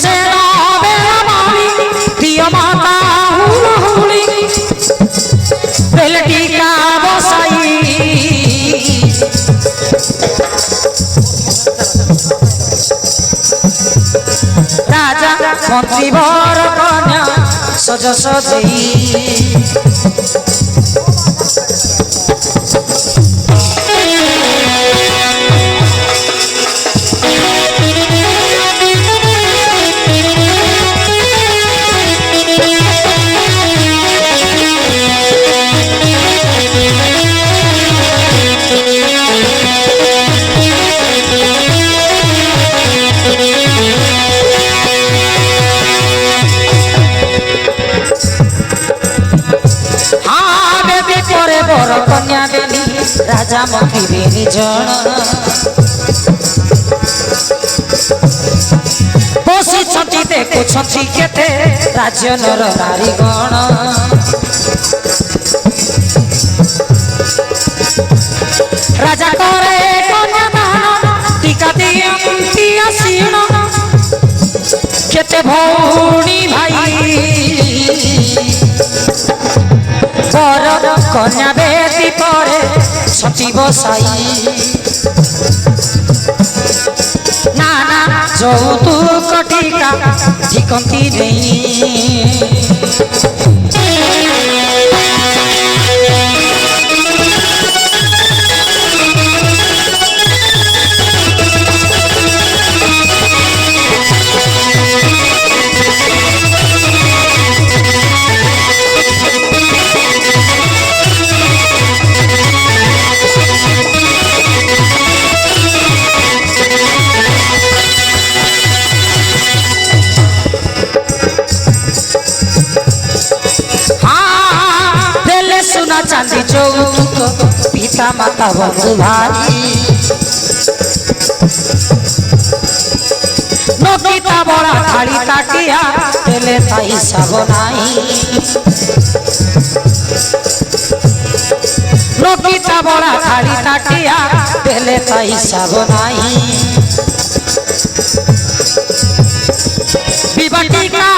से बेला माली दियो माता हुली बेलटी का बसाई राजा मंत्री वर कन्या सज सजई बर कन्या बेली राजा मंत्री बेली जन बसी छंती देखो छंती केते राज्य नर नारी गण राजा करे कन्या दान टीका दियंती आसीन केते भौणी भाई बर कन्या बेटी परे छटी बसाई नाना যৌতুক টিকা ঠিকন্তি নেই चांदी चौक पिता माता बंधु भाई नकिता बड़ा थाली ताटिया तेले ताई सब नाही नकिता बड़ा थाली ताटिया तेले ताई सब नाही विवाटी का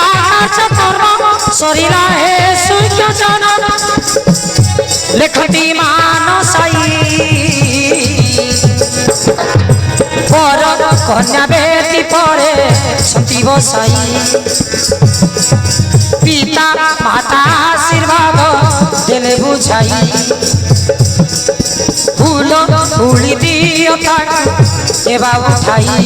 कर्म शरीरा है सूर्य जनन लेखती मानसाई बर कन्या बेटी परे छती बसाई पिता माता आशीर्वाद देले बुझाई फूल फूली दियो एबा उठाई